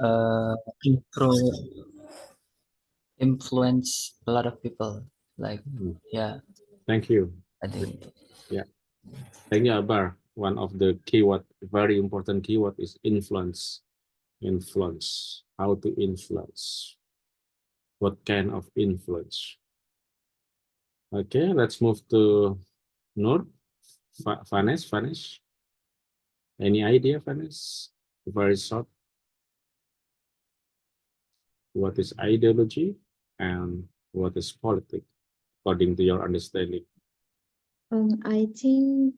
uh, influence a lot of people. Like, yeah, Thank you. I think. Yeah. Thank you, Abar. One of the keyword, very important keyword is influence. Influence. How to influence? What kind of influence? Okay, let's move to Nur. Vanes. Any idea, Vanes? Very short. What is ideology and what is politics, according to your understanding? I think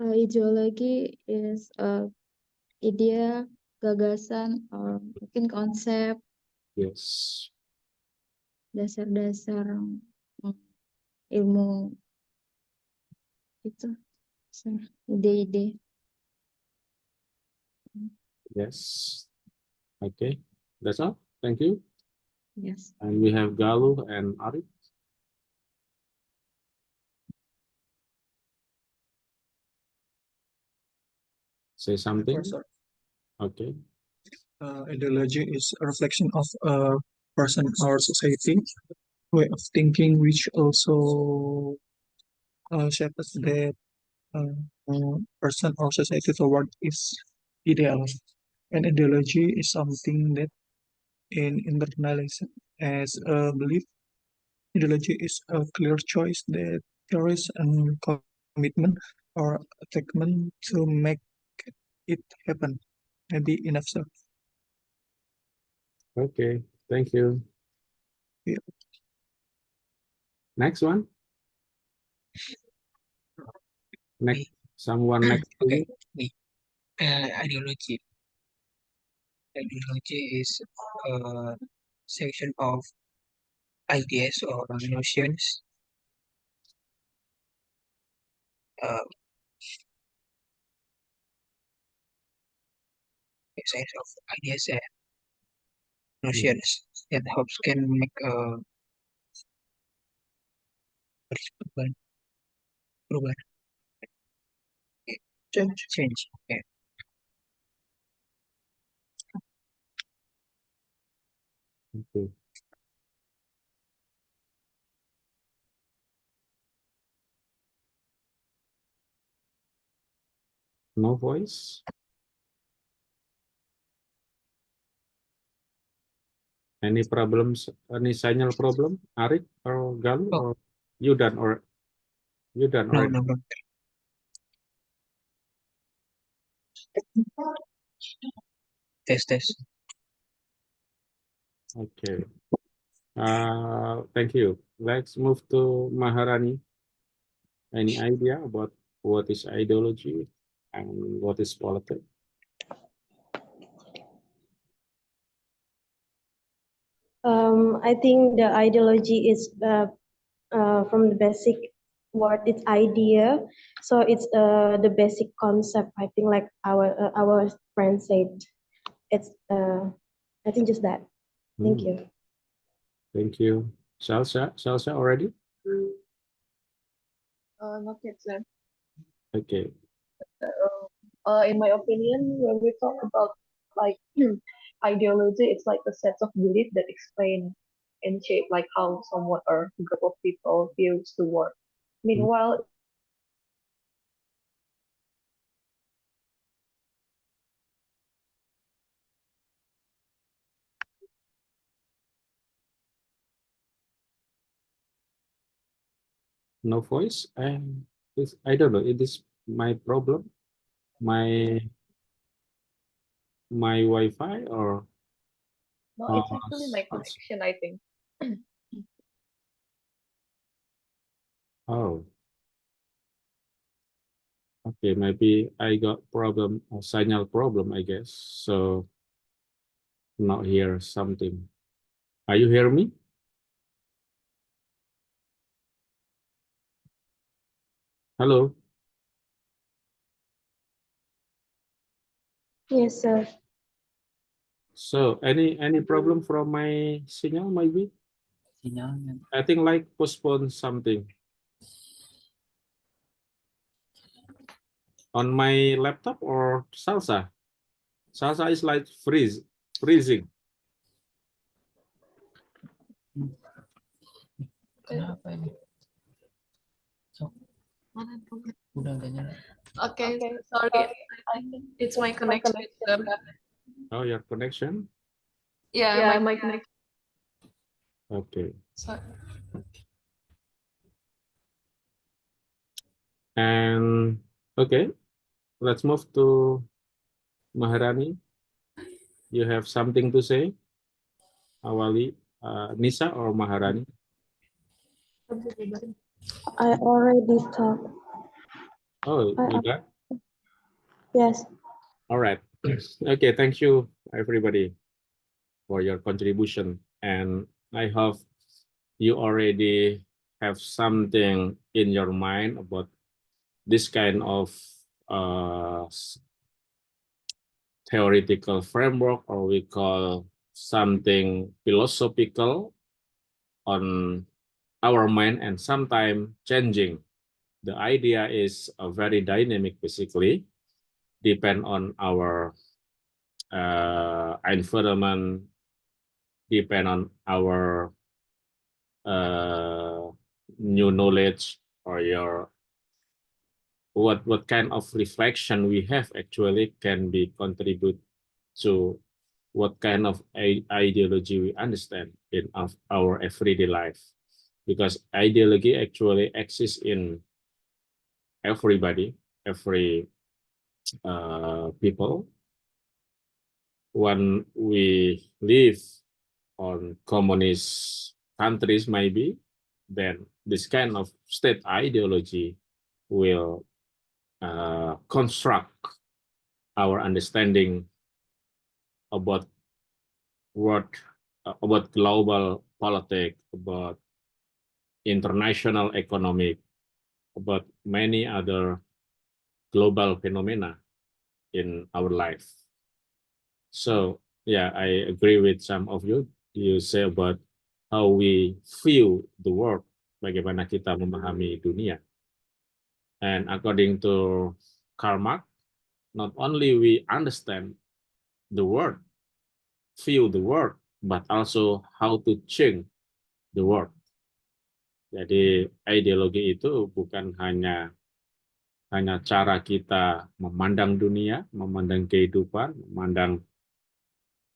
ideology is idea, gagasan, or mungkin konsep, Yes. dasar-dasar ilmu itu, ide-ide. Yes. Okay. That's all. Thank you. Yes. And we have Galuh and Arif. Say something. Professor. Okay. Ideology is a reflection of a person or society way of thinking, which also shapes that person or society toward its ideal. And ideology is something that in internalized as a belief. Ideology is a clear choice that carries a commitment or attainment to make it happen. Maybe enough, sir. Okay. Thank you. Yeah. Next one. Next. Someone next. Okay. Ideology. Ideology is a section of ideas or notions. A section of ideas and notions that helps can make perubahan. Change. Okay. Okay. No voice. Any problems? Any signal problem? Arif or Galuh or you done or you done No, already? no. Test. Okay. Thank you. Let's move to Maharani. Any idea about what is ideology and what is politics? I think the ideology is from the basic word, it's idea. So it's the basic concept. I think, like our friend said, it's I think just that. Thank you. Thank you. Salsa already? Not yet, sir. Okay. In my opinion, when we talk about like ideology, it's like a set of beliefs that explain and shape like how someone or group of people views the world. Meanwhile, No voice. I don't know. It is my problem. My Wi-Fi or no, it's actually my connection, I think. Oh. Okay, maybe I got problem, a signal problem, I guess. So not hear something. Are you hear me? Hello. Yes, sir. So any problem from my signal maybe? I think like postpone something. On my laptop or Salsa? Salsa is like freeze. freezing. Kenapa ini? So, udah nyala. Okay, sorry. I think it's my connection. Oh, your connection? Yeah, my connection. Okay. Sorry. And okay, let's move to Maharani. You have something to say? Awali, Nisa or Maharani? I already talked. Oh, you got? Yes. All right. Okay, thank you everybody for your contribution. And I hope you already have something in your mind about this kind of theoretical framework, or we call something philosophical on our mind and sometimes changing. The idea is very dynamic, basically, depend on our environment, depend on our new knowledge, or your what kind of reflection we have actually can be contribute to what kind of ideology we understand in our everyday life, because ideology actually exists in everybody, every people. When we live on communist countries, maybe, then this kind of state ideology will construct our understanding about what about global politics, about international economic, about many other global phenomena in our life. So yeah, I agree with some of you. You say about how we view the world, bagaimana kita memahami dunia. And according to Karl Marx, not only we understand the world, feel the world, but also how to change the world. Jadi ideologi itu bukan hanya cara kita memandang dunia, memandang kehidupan, memandang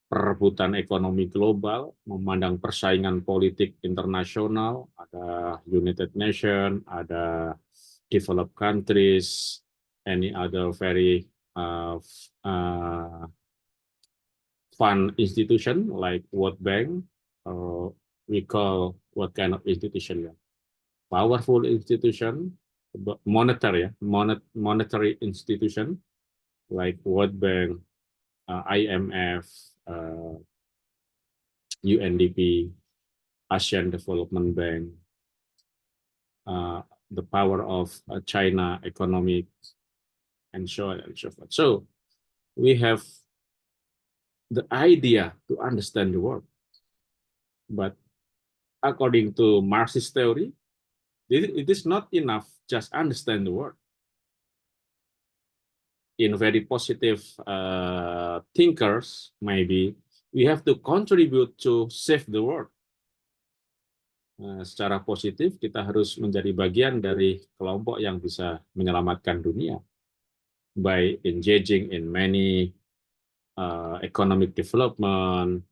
perebutan ekonomi global, memandang persaingan politik internasional, ada United Nations, ada developed countries, any other very fund institution like World Bank, we call what kind of institution? Powerful institution, monetary institution like World Bank, IMF, UNDP, Asian Development Bank, the power of China economic, and so on and so forth. So we have the idea to understand the world, but according to Marxist theory, it is not enough just understand the world. In very positive thinkers, maybe we have to contribute to save the world. Secara positif, kita harus menjadi bagian dari kelompok yang bisa menyelamatkan dunia by engaging in many economic development,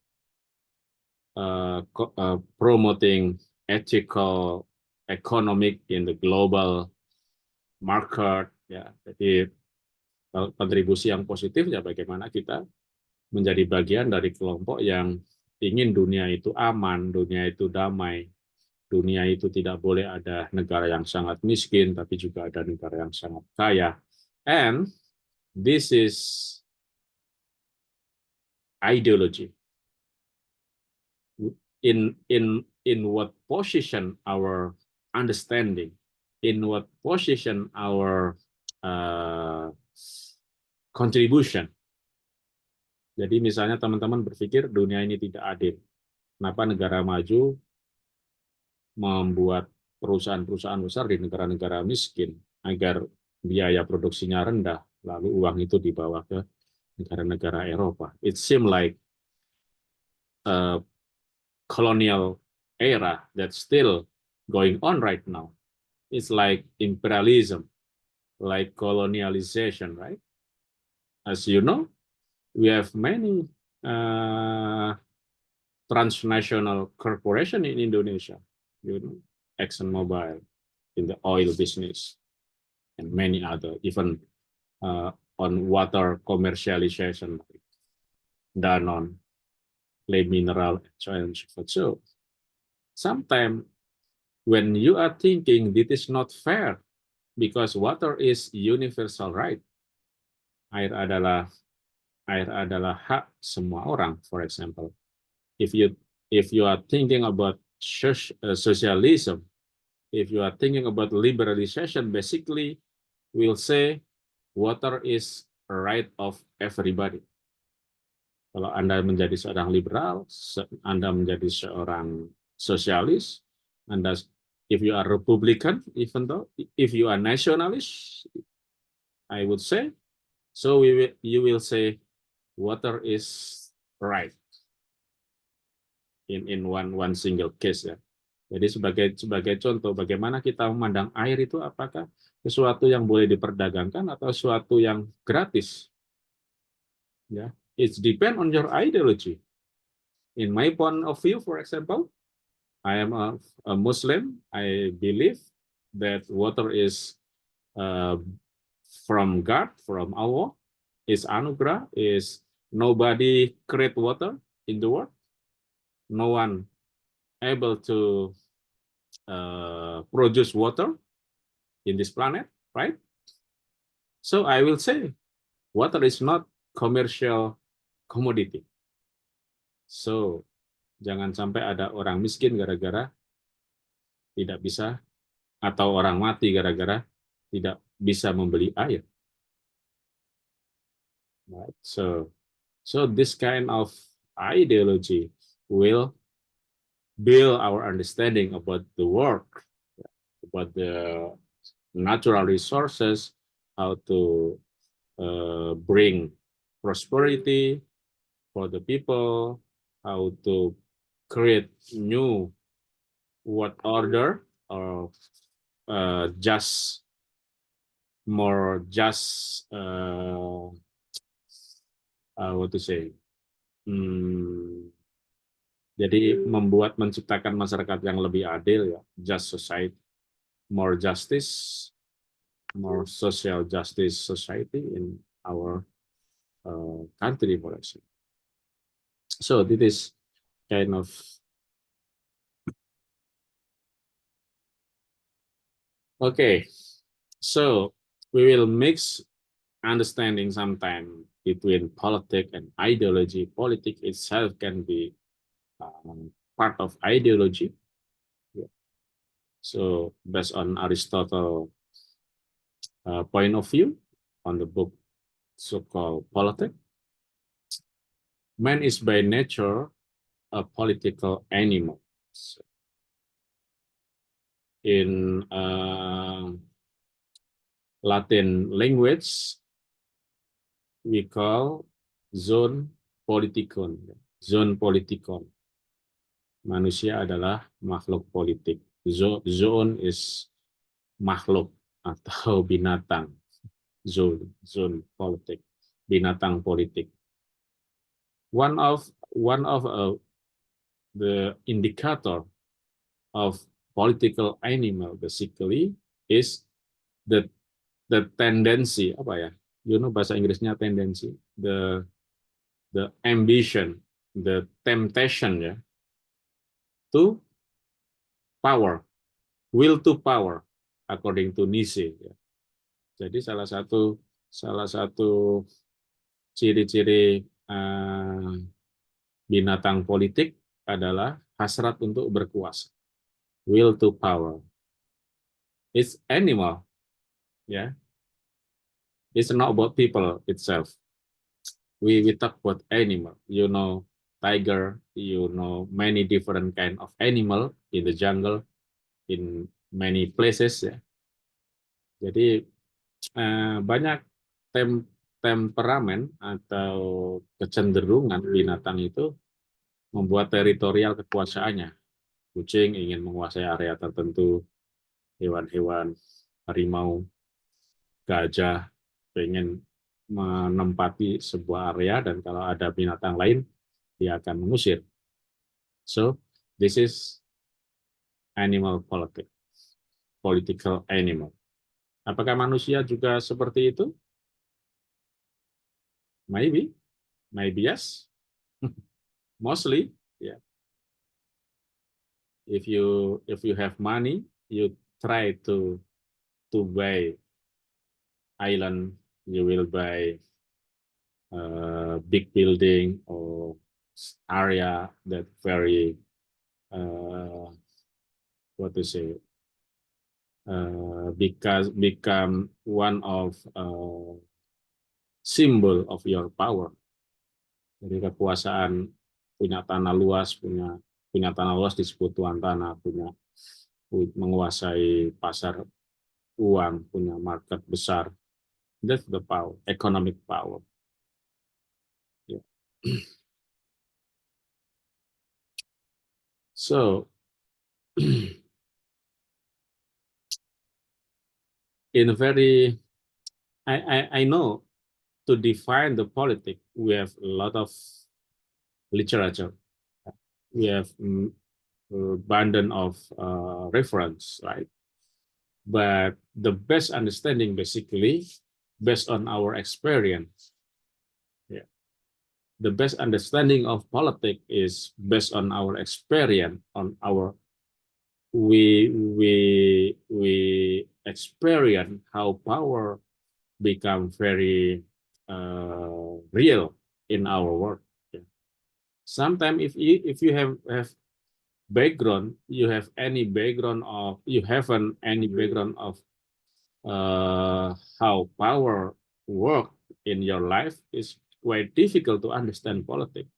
promoting ethical economic in the global market. Ya, jadi kontribusi yang positif ya bagaimana kita menjadi bagian dari kelompok yang ingin dunia itu aman, dunia itu damai, dunia itu tidak boleh ada negara yang sangat miskin, tapi juga ada negara yang sangat kaya. And this is ideology. In what position our understanding, in what position our contribution. Jadi misalnya teman-teman berpikir dunia ini tidak adil. Kenapa negara maju membuat perusahaan-perusahaan besar di negara-negara miskin agar biaya produksinya rendah, lalu uang itu dibawa ke negara-negara Eropa. It seems like colonial era that's still going on right now. It's like imperialism, like colonialization, right? As you know, we have many transnational corporation in Indonesia, you know, ExxonMobil in the oil business, and many other, even on water commercialization, like Danone, Le Mineral, and so on and so forth. So sometimes when you are thinking this is not fair because water is universal right, air adalah hak semua orang, for example. If you are thinking about socialism, if you are thinking about liberalization, basically we'll say water is a right of everybody. Kalau Anda menjadi seorang liberal, Anda menjadi seorang sosialis, Anda, if you are Republican, even though if you are nationalist, I would say, so you will say water is right in one single case ya. Jadi sebagai contoh bagaimana kita memandang air itu, apakah sesuatu yang boleh diperdagangkan atau sesuatu yang gratis? Ya, it depends on your ideology. In my point of view, for example, I am a Muslim. I believe that water is from God, from Allah, is anugerah, is nobody create water in the world. No one able to produce water in this planet, right? So I will say water is not commercial commodity. So jangan sampai ada orang miskin gara-gara tidak bisa, atau orang mati gara-gara tidak bisa membeli air. Right? So this kind of ideology will build our understanding about the work, about the natural resources, how to bring prosperity for the people, how to create new world order, or what to say, jadi menciptakan masyarakat yang lebih adil ya, just society, more justice, more social justice society in our country, for example. So this is kind of okay. So we will mix understanding sometime between politics and ideology. Politics itself can be part of ideology. Yeah. So based on Aristotle point of view on the book so-called Politics, man is by nature a political animal. So in Latin language, we call zone politikon. Zone politikon. Manusia adalah makhluk politik. Zone is makhluk atau binatang. Zone politik. Binatang politik. One of the indicator of political animal basically is the tendency, apa ya? You know bahasa Inggrisnya tendency, the ambition, the temptation ya, to power, will to power, according to Nietzsche. Ya. Jadi salah satu ciri-ciri binatang politik adalah hasrat untuk berkuasa, will to power. It's animal, ya. It's not about people itself. We talk about animal. You know, tiger. You know, many different kind of animal in the jungle, in many places. Ya. Jadi banyak temperamen atau kecenderungan binatang itu membuat teritorial kekuasaannya. Kucing ingin menguasai area tertentu, hewan-hewan, harimau, gajah pengen menempati sebuah area, dan kalau ada binatang lain, dia akan mengusir. So, this is animal politics, political animal. Apakah manusia juga seperti itu? Maybe yes. Mostly, yeah. If you have money, you try to buy island, you will buy big building or area that very what to say, become one of symbol of your power. Jadi kekuasaan, punya tanah luas, punya tanah luas disebut tuan tanah, menguasai pasar uang, punya market besar. That's the power, economic power. Yeah. So, I know, to define the politics, we have a lot of literature. We have abundant of reference, right? But the best understanding, basically, based on our experience, yeah, the best understanding of politics is based on our experience, on our we experience how power become very real in our world. Yeah. Sometimes if you have background, you have any background of how power work in your life, is quite difficult to understand politics.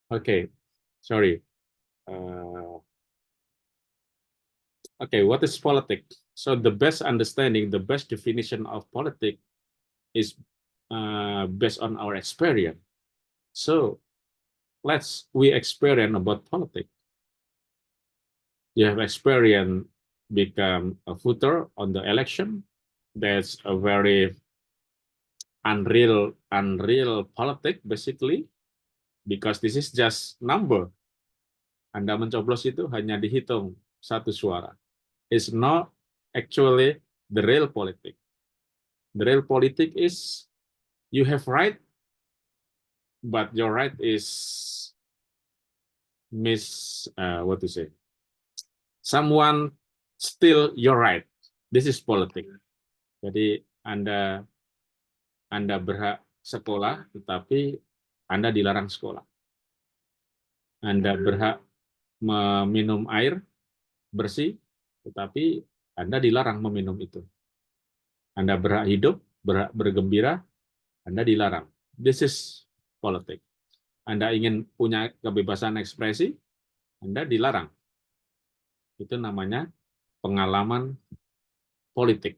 Okay, sorry. Okay, what is politics? So the best understanding, the best definition of politics is based on our experience. So we experience about politics. You have experience become a voter on the election. That's a very unreal politics, basically, because this is just number. Anda mencoblos itu hanya dihitung satu suara. It's not actually the real politics. The real politics is you have right, but your right is what to say? Someone steal your right. This is politics. Jadi Anda berhak sekolah, tetapi Anda dilarang sekolah. Anda berhak meminum air bersih, tetapi Anda dilarang meminum itu. Anda berhak hidup, berhak bergembira, Anda dilarang. This is politics. Anda ingin punya kebebasan ekspresi, Anda dilarang. Itu namanya pengalaman politik.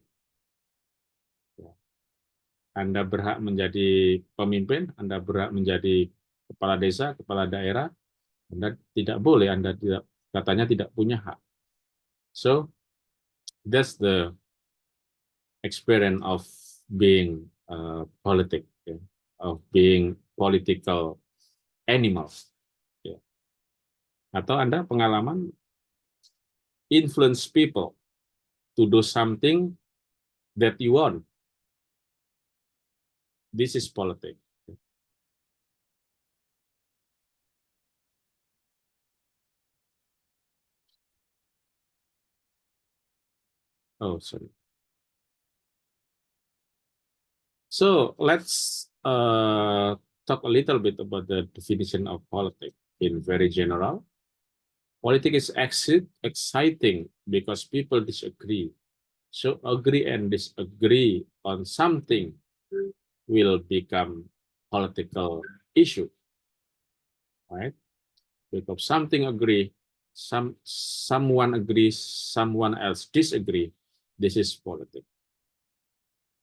Anda berhak menjadi pemimpin, Anda berhak menjadi kepala desa, kepala daerah, Anda tidak boleh, Anda katanya tidak punya hak. So that's the experience of being politic, yeah, of being political animals. Yeah. Atau Anda pengalaman influence people to do something that you want. This is politics. Oh, sorry. So let's talk a little bit about the definition of politics in very general. Politics is exciting because people disagree. So agree and disagree on something will become political issue, right? Because something agree, someone agrees, someone else disagree. This is politics.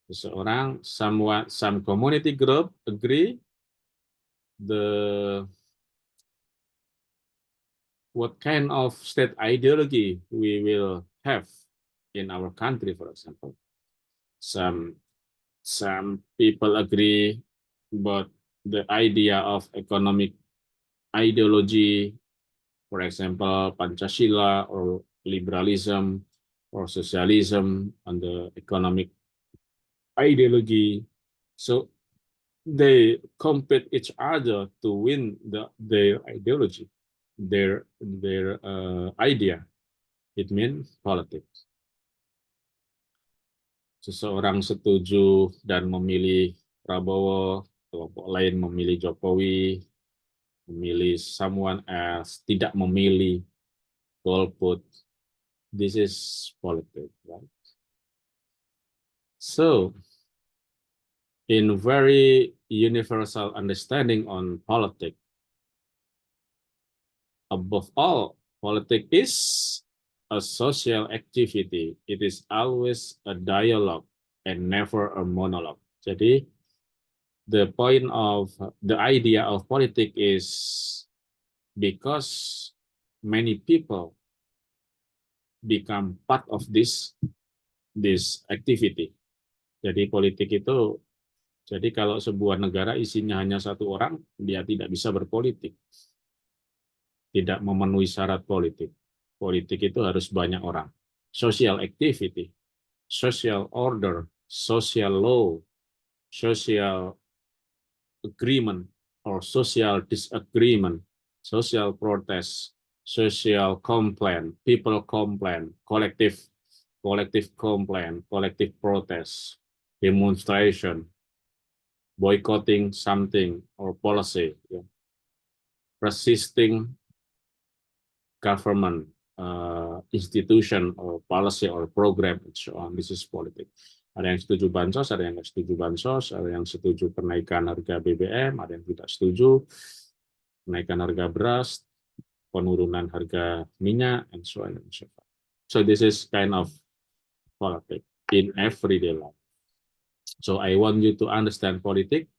Seseorang, some community group agree, what kind of state ideology we will have in our country, for example. Some people agree about the idea of economic ideology, for example, Pancasila or liberalism or socialism and the economic ideology. So they compete each other to win their ideology, their idea. It means politics. Seseorang setuju dan memilih Prabowo, kelompok lain memilih Jokowi, memilih someone else, tidak memilih, golput. This is politics, right? So, in very universal understanding on politics, above all, politics is a social activity. It is always a dialogue and never a monologue. Jadi, the point of the idea of politics is because many people become part of this activity. Jadi politik itu, jadi kalau sebuah negara isinya hanya satu orang, dia tidak bisa berpolitik. Tidak memenuhi syarat politik. Politik itu harus banyak orang. Social activity, social order, social law, social agreement or social disagreement, social protest, social complaint, people complaint, collective complaint, collective protest, demonstration, boycotting something or policy, yeah. Resisting government institution or policy or program, and so on. This is politics. Ada yang setuju bansos, ada yang nggak setuju bansos, ada yang setuju kenaikan harga BBM, ada yang tidak setuju kenaikan harga beras, penurunan harga minyak, and so on and so forth. So this is kind of politics in everyday life. So I want you to understand politics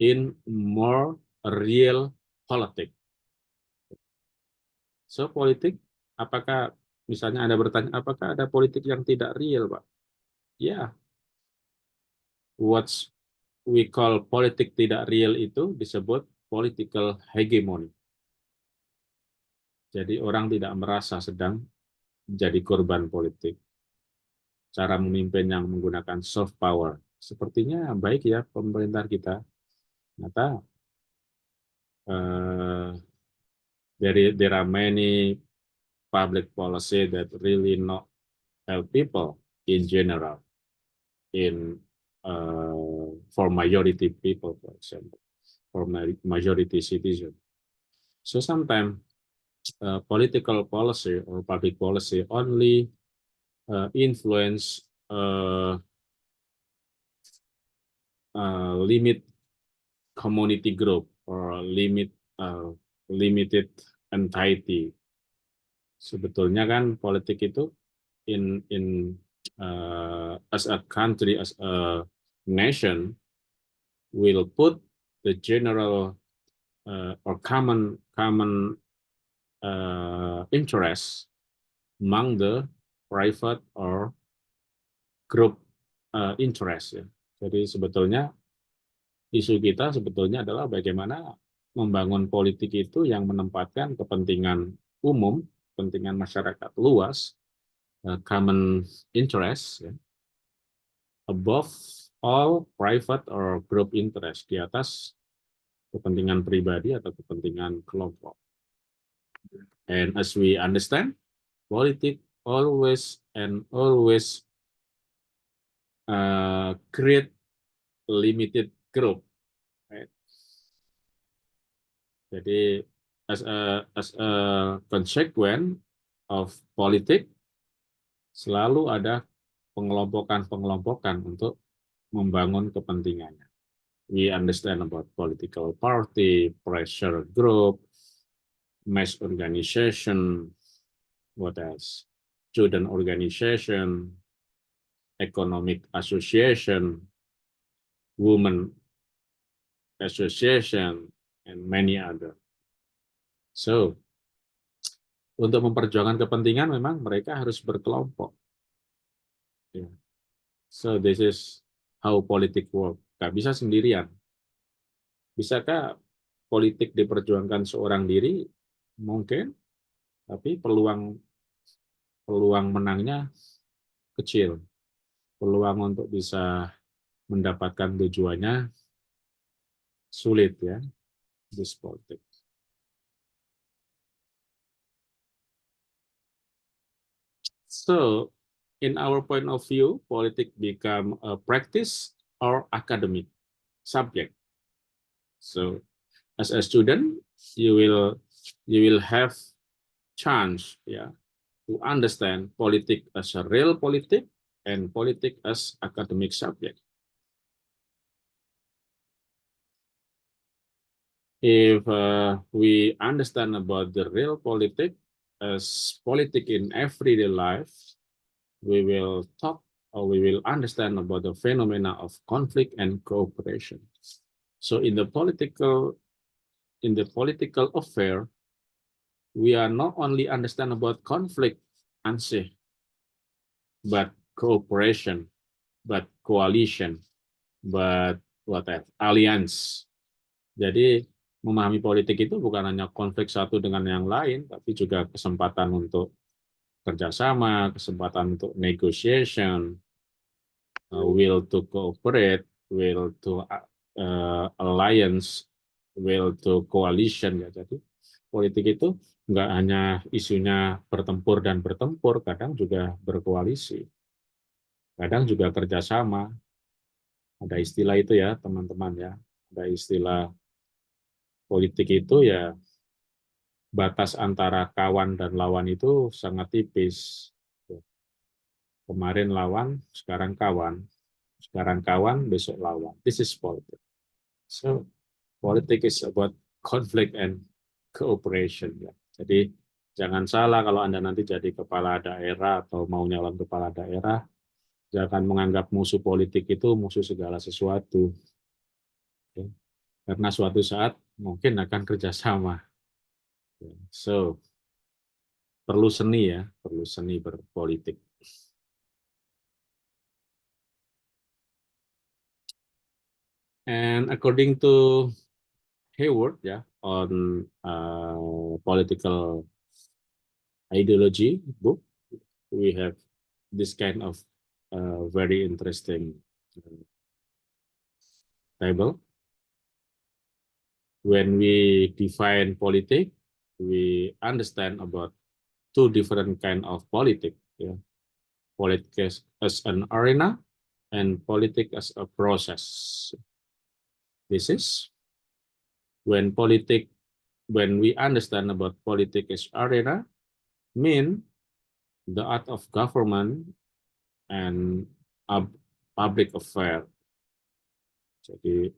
in more real politics. So politik, apakah misalnya Anda bertanya, apakah ada politik yang tidak real, Pak? Ya, what we call politik tidak real itu disebut political hegemony. Jadi orang tidak merasa sedang jadi korban politik. Cara memimpin yang menggunakan soft power. Sepertinya baik ya pemerintah kita. Ternyata there are many public policy that really not help people in general, for majority people, for example, for majority citizen. So sometimes political policy or public policy only influence limit community group or limited entity. Sebetulnya kan politik itu as a country, as a nation, will put the general or common interest among the private or group interest ya. Jadi sebetulnya isu kita sebetulnya adalah bagaimana membangun politik itu yang menempatkan kepentingan umum, kepentingan masyarakat luas, common interest, ya, above all private or group interest, di atas kepentingan pribadi atau kepentingan kelompok. And as we understand, politik always create limited group. Right? Jadi as a consequence of politik selalu ada pengelompokan untuk membangun kepentingannya. We understand about political party, pressure group, mass organization, what else? Student organization, economic association, women association, and many other. So, untuk memperjuangkan kepentingan memang mereka harus berkelompok. Yeah. So this is how politik work. Gak bisa sendirian. Bisakah politik diperjuangkan seorang diri? Mungkin, tapi peluang menangnya kecil. Peluang untuk bisa mendapatkan tujuannya sulit ya. This politik. So, in our point of view, politics become a practice or academic subject. So, as a student, you will have chance, yeah, to understand politics as a real politics and politics as academic subject. If we understand about the real politics as politics in everyday life, we will talk or we will understand about the phenomena of conflict and cooperation. So in the political affair, we are not only understand about conflict, ansih, but cooperation, but coalition, but what else? Alliance. Jadi memahami politik itu bukan hanya konflik satu dengan yang lain, tapi juga kesempatan untuk kerjasama, kesempatan untuk negotiation, will to cooperate, will to alliance, will to coalition. Ya. Jadi politik itu nggak hanya isunya bertempur dan bertempur, kadang juga berkoalisi, kadang juga kerjasama. Ada istilah itu ya teman-teman ya, ada istilah politik itu ya batas antara kawan dan lawan itu sangat tipis. Kemarin lawan, sekarang kawan. Sekarang kawan, besok lawan. This is politics. So, politics is about conflict and cooperation. Ya. Jadi, jangan salah kalau Anda nanti jadi kepala daerah atau mau nyalon kepala daerah, jangan menganggap musuh politik itu musuh segala sesuatu. Okay. Karena suatu saat mungkin akan kerjasama. So, perlu seni ya, perlu seni berpolitik. And according to Hayward, yeah, on political ideology book, we have this kind of very interesting table. When we define politics, we understand about two different kind of politics. Yeah. Politics as an arena and politics as a process. This is when we understand about politics as arena, mean the art of government and public affair. Jadi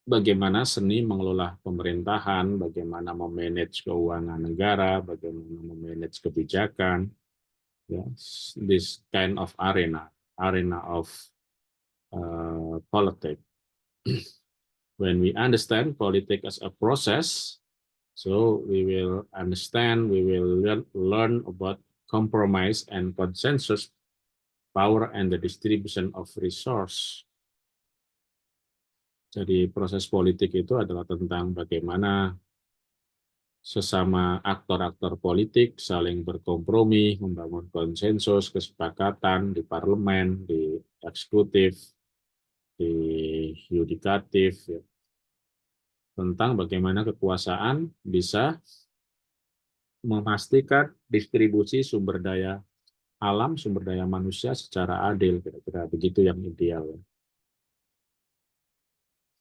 bagaimana seni mengelola pemerintahan, bagaimana memanage keuangan negara, bagaimana memanage kebijakan. Yes, this kind of arena of politics. When we understand politics as a process, so we will understand, we will learn about compromise and consensus, power and the distribution of resource. Jadi proses politik itu adalah tentang bagaimana sesama aktor-aktor politik saling berkompromi, membangun konsensus, kesepakatan di parlemen, di eksekutif, di yudikatif, ya, tentang bagaimana kekuasaan bisa memastikan distribusi sumber daya alam, sumber daya manusia secara adil, kira-kira begitu yang ideal. Ya.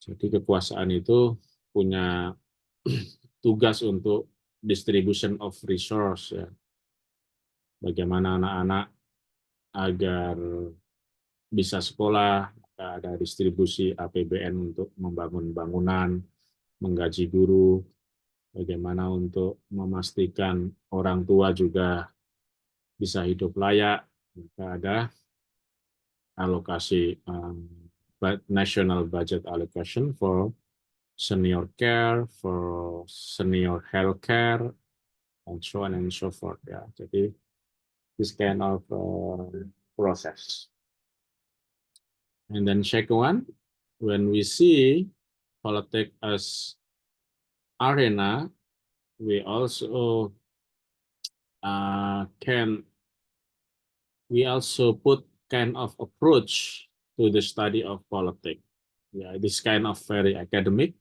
Jadi kekuasaan itu punya tugas untuk distribution of resource, ya. Bagaimana anak-anak agar bisa sekolah, ada distribusi APBN untuk membangun bangunan, menggaji guru, bagaimana untuk memastikan orang tua juga bisa hidup layak, maka ada alokasi national budget allocation for senior care, for senior health care, and so on and so forth. Ya, jadi this kind of process. And then second one, when we see politics as arena, we also put kind of approach to the study of politics. Yeah, this kind of very academic.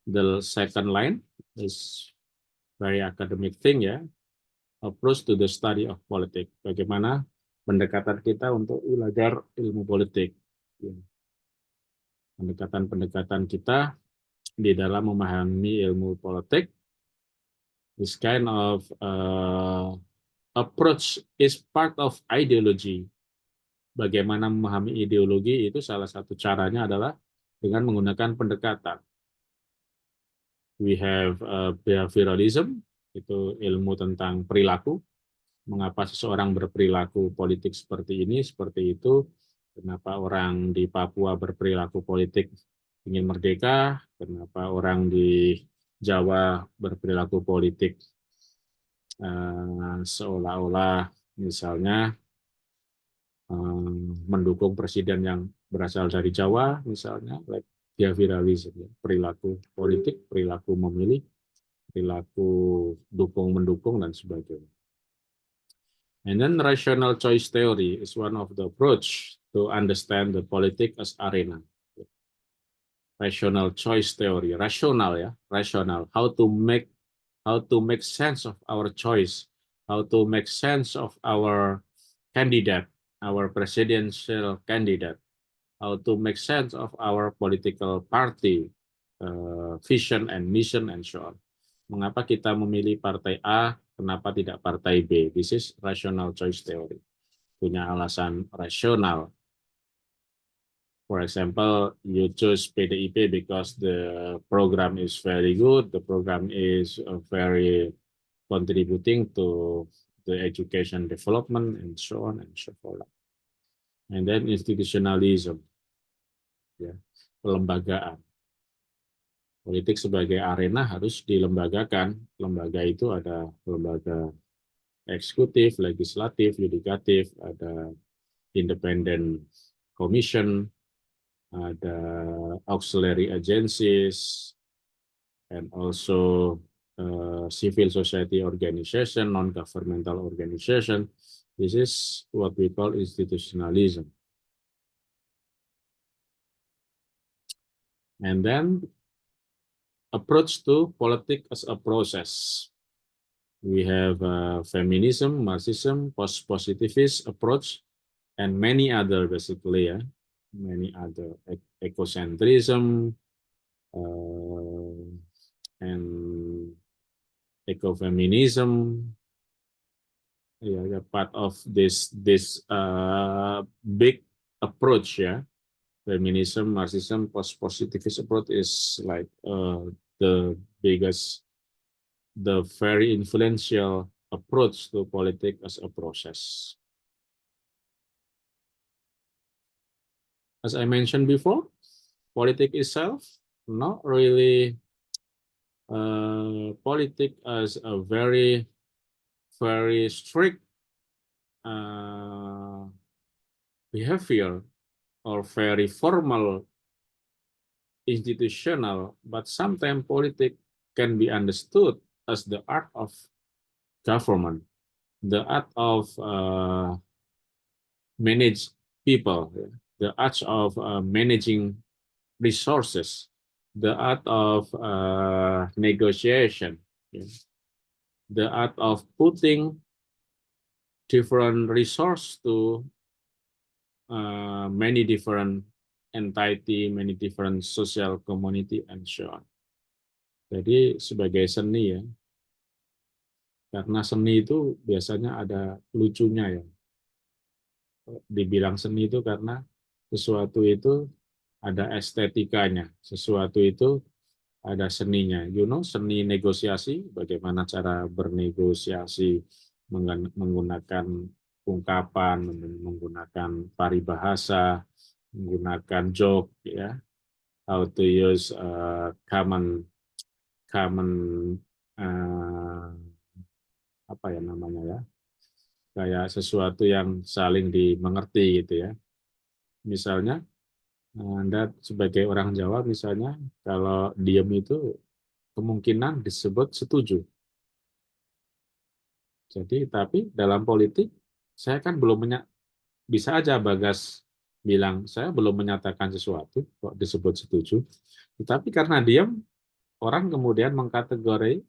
The second line is very academic thing, ya. Approach to the study of politics. Bagaimana pendekatan kita untuk belajar ilmu politik. Pendekatan-pendekatan kita di dalam memahami ilmu politik. This kind of approach is part of ideology. Bagaimana memahami ideologi itu salah satu caranya adalah dengan menggunakan pendekatan. We have behavioralism, itu ilmu tentang perilaku. Mengapa seseorang berperilaku politik seperti ini, seperti itu. Kenapa orang di Papua berperilaku politik ingin merdeka, kenapa orang di Jawa berperilaku politik seolah-olah misalnya mendukung presiden yang berasal dari Jawa, misalnya, like behavioralism, perilaku politik, perilaku memilih, perilaku dukung-mendukung, dan sebagainya. And then rational choice theory is one of the approach to understand the politics as arena. Rational choice theory, rational, ya, rational. How to make sense of our choice, how to make sense of our candidate, our presidential candidate, how to make sense of our political party, vision and mission, and so on. Mengapa kita memilih partai A, kenapa tidak partai B? This is rational choice theory. Punya alasan rasional. For example, you choose PDIP because the program is very good, the program is very contributing to the education development, and so on and so forth. And then institutionalism, ya, pelembagaan. Politik sebagai arena harus dilembagakan. Lembaga itu ada lembaga eksekutif, legislatif, yudikatif, ada independent commission, ada auxiliary agencies, and also civil society organization, non-governmental organization. This is what we call institutionalism. And then approach to politics as a process. We have feminism, Marxism, post-positivist approach, and many other, basically, yeah, many other, ecocentrism, and ecofeminism. Yeah, part of this big approach, yeah. Feminism, Marxism, post-positivist approach is like the biggest, the very influential approach to politics as a process. As I mentioned before, politics itself not really politics as a very strict behavior or very formal institutional, but sometimes politics can be understood as the art of government, the art of manage people, the art of managing resources, the art of negotiation, the art of putting different resource to many different entity, many different social community, and so on. Jadi sebagai seni ya, karena seni itu biasanya ada lucunya ya. Dibilang seni itu karena sesuatu itu ada estetikanya, sesuatu itu ada seninya. You know, seni negosiasi, bagaimana cara bernegosiasi menggunakan ungkapan, menggunakan paribahasa, menggunakan joke, ya, how to use common apa ya namanya ya, kayak sesuatu yang saling dimengerti gitu ya. Misalnya Anda sebagai orang Jawa misalnya kalau diam itu kemungkinan disebut setuju. Jadi tapi dalam politik saya kan belum bisa aja Bagas bilang saya belum menyatakan sesuatu kok disebut setuju. Tetapi karena diam orang kemudian mengkategori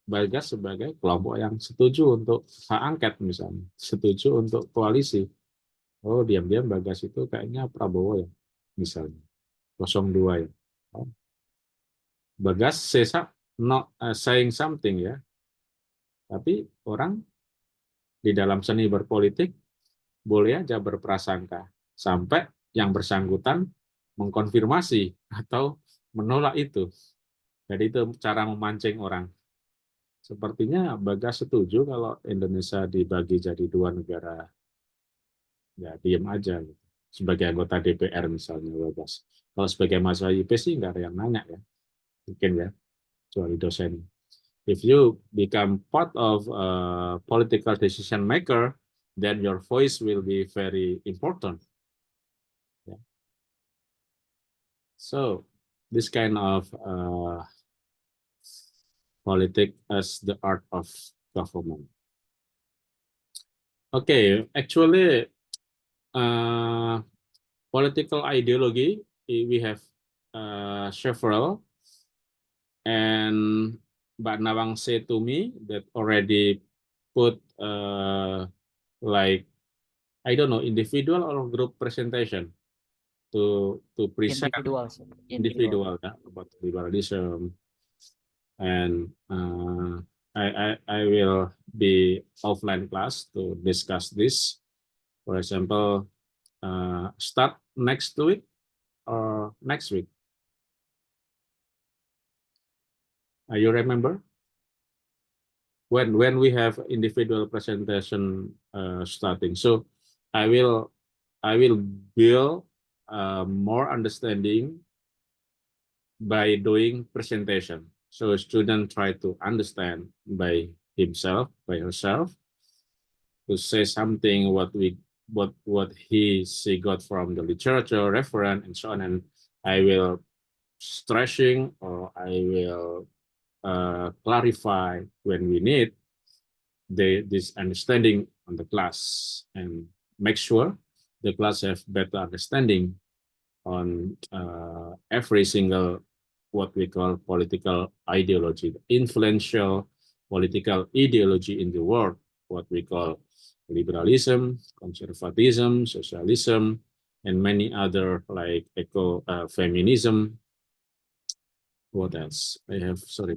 Bagas sebagai kelompok yang setuju untuk hak angket misalnya, setuju untuk koalisi. Oh, diam-diam Bagas itu kayaknya Prabowo ya, misalnya. 02 ya. Oh. Bagas not saying something ya. Tapi orang di dalam seni berpolitik boleh aja berprasangka sampai yang bersangkutan mengkonfirmasi atau menolak itu. Jadi itu cara memancing orang. Sepertinya Bagas setuju kalau Indonesia dibagi jadi 2 negara. Ya, diam aja gitu. Sebagai anggota DPR misalnya Bagas. Kalau sebagai mahasiswa IP sih nggak ada yang nanya ya. Mungkin ya, kecuali dosen. If you become part of a political decision maker, then your voice will be very important. Yeah. So this kind of politics as the art of government. Okay, actually, political ideology, we have several, and Mbak Nawang said to me that already put like, I don't know, individual or group presentation to present individual yeah, about liberalism. And I will be offline class to discuss this. For example, start next week or next week. You remember when we have individual presentation starting? So I will build more understanding by doing presentation. So a student try to understand by himself, by herself, to say something what she got from the literature, reference, and so on. And I will stressing or I will clarify when we need this understanding on the class and make sure the class have better understanding on every single what we call political ideology, the influential political ideology in the world, what we call liberalism, conservatism, socialism, and many other like feminism. What else? I have, sorry,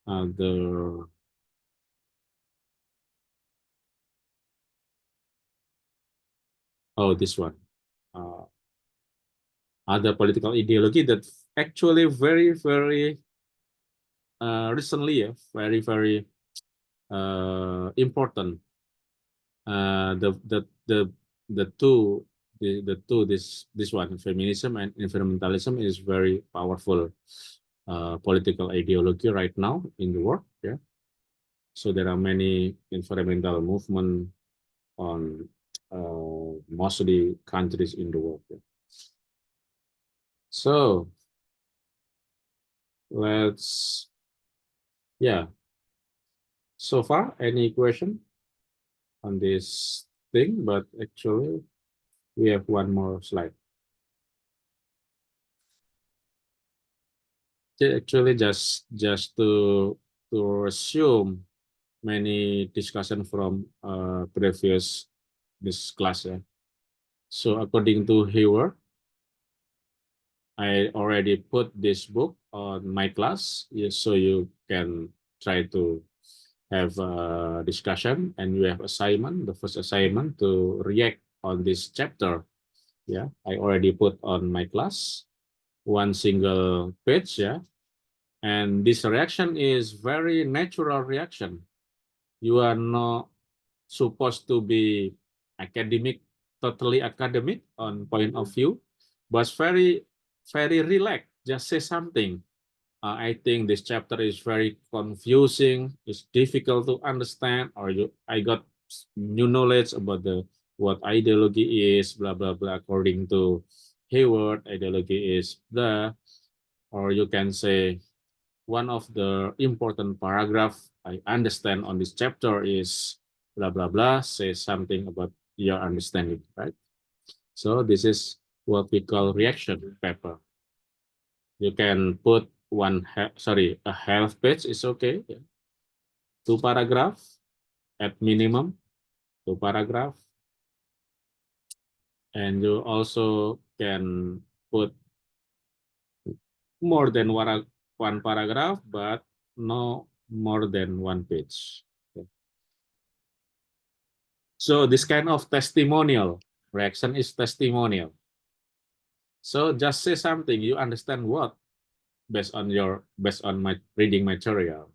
other. Oh, this one. Other political ideology that actually very recently, very important. This one, feminism and environmentalism, is very powerful political ideology right now in the world. So there are many environmental movement on most of the countries in the world. So let's, yeah. So far, any question on this thing? But actually, we have one more slide. Actually, just to resume many discussion from previous this class. Yeah. So according to Hayward, I already put this book on my class, so you can try to have a discussion, and you have assignment. The first assignment to react on this chapter. Yeah, I already put on my class one single page. Yeah, and this reaction is very natural reaction. You are not supposed to be academic, totally academic on point of view, but very relaxed. Just say something. I think this chapter is very confusing. It's difficult to understand, or I got new knowledge about what ideology is, blah blah blah. According to Hayward, ideology is the, or you can say one of the important paragraph I understand on this chapter is blah blah blah. Say something about your understanding, right? So this is what we call reaction paper. You can put a half page is okay. 2 paragraph at minimum, 2 paragraph. And you also can put more than one paragraph, but no more than 1 page. Okay. So this kind of testimonial reaction is testimonial. So just say something, you understand what based on my reading material.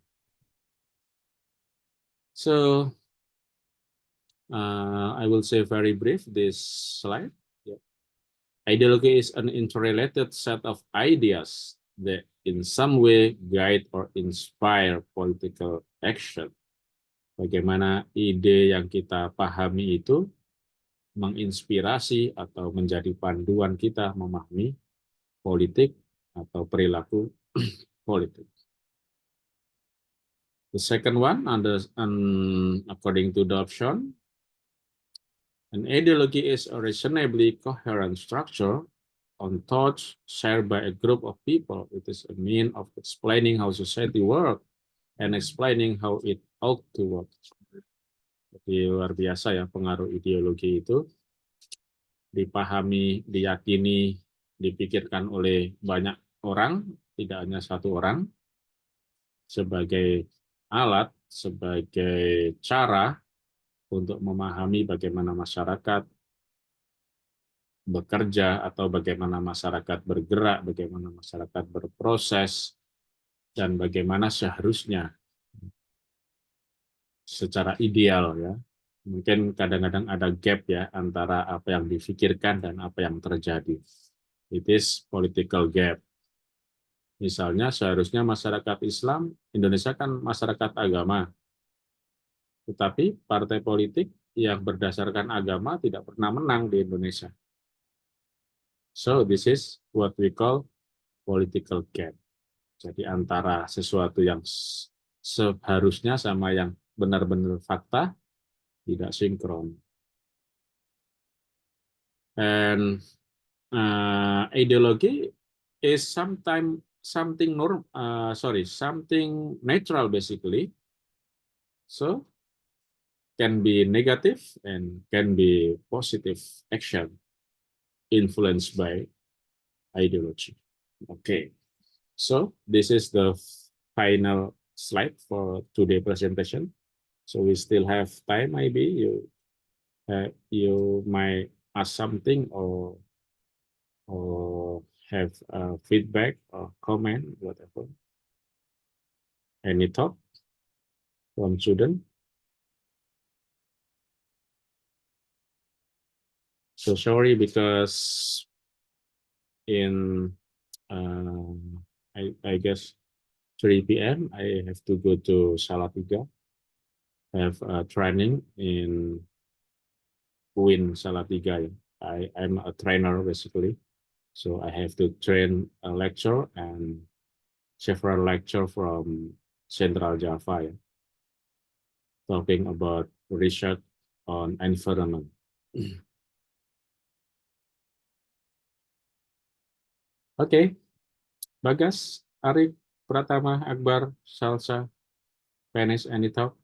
So I will say very brief this slide. Yeah. Ideology is an interrelated set of ideas that in some way guide or inspire political action. Bagaimana ide yang kita pahami itu menginspirasi atau menjadi panduan kita memahami politik atau perilaku politik. The second one, according to Dobson, an ideology is a reasonably coherent structure on thoughts shared by a group of people. It is a means of explaining how society works and explaining how it ought to work. Jadi luar biasa ya pengaruh ideologi itu dipahami, diyakini, dipikirkan oleh banyak orang, tidak hanya satu orang, sebagai alat, sebagai cara untuk memahami bagaimana masyarakat bekerja atau bagaimana masyarakat bergerak, bagaimana masyarakat berproses, dan bagaimana seharusnya secara ideal ya. Mungkin kadang-kadang ada gap ya antara apa yang difikirkan dan apa yang terjadi. It is political gap. Misalnya seharusnya masyarakat Islam, Indonesia kan masyarakat agama. Tetapi partai politik yang berdasarkan agama tidak pernah menang di Indonesia. So this is what we call political gap. Jadi antara sesuatu yang seharusnya sama yang benar-benar fakta tidak sinkron. And ideology is something natural basically. So can be negative and can be positive action influenced by ideology. Okay, so this is the final slide for today's presentation. So we still have time. Maybe you might ask something or have feedback or comment, whatever. Any thought from student? So sorry because in I guess 3 p.m. I have to go to Salatiga, have a training in UIN Salatiga. I'm a trainer basically, so I have to train a lecture and several lecture from Central Java, talking about research on environment. Okay, Bagas, Arif, Pratama, Akbar, Salsa, Penis, any talk?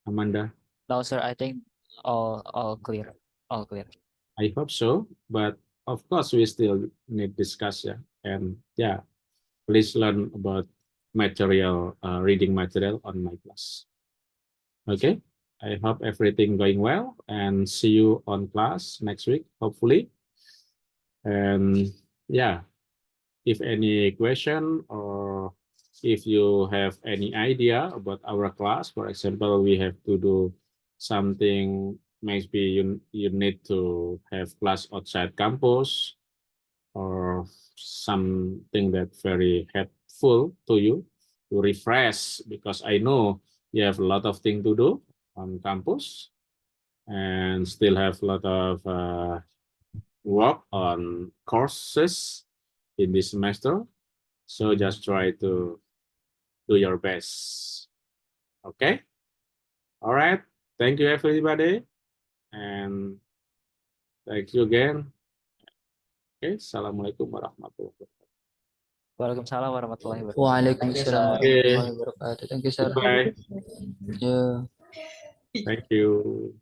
Amanda? No, sir, I think all clear. All clear. I hope so, but of course we still need discussion, and yeah, please learn about material, reading material on my class. Okay, I hope everything going well, and see you on class next week, hopefully. And yeah, if any question or if you have any idea about our class, for example, we have to do something, maybe you need to have class outside campus or something that very helpful to you to refresh, because I know you have a lot of things to do on campus and still have a lot of work on courses in this semester. So just try to do your best. Okay? All right. Thank you, everybody. And thank you again. Okay. Assalamualaikum warahmatullahi wabarakatuh. Waalaikumsalam warahmatullahi wabarakatuh. Waalaikumsalam Okay. warahmatullahi wabarakatuh. Thank you, sir. Goodbye. Yeah. Thank you.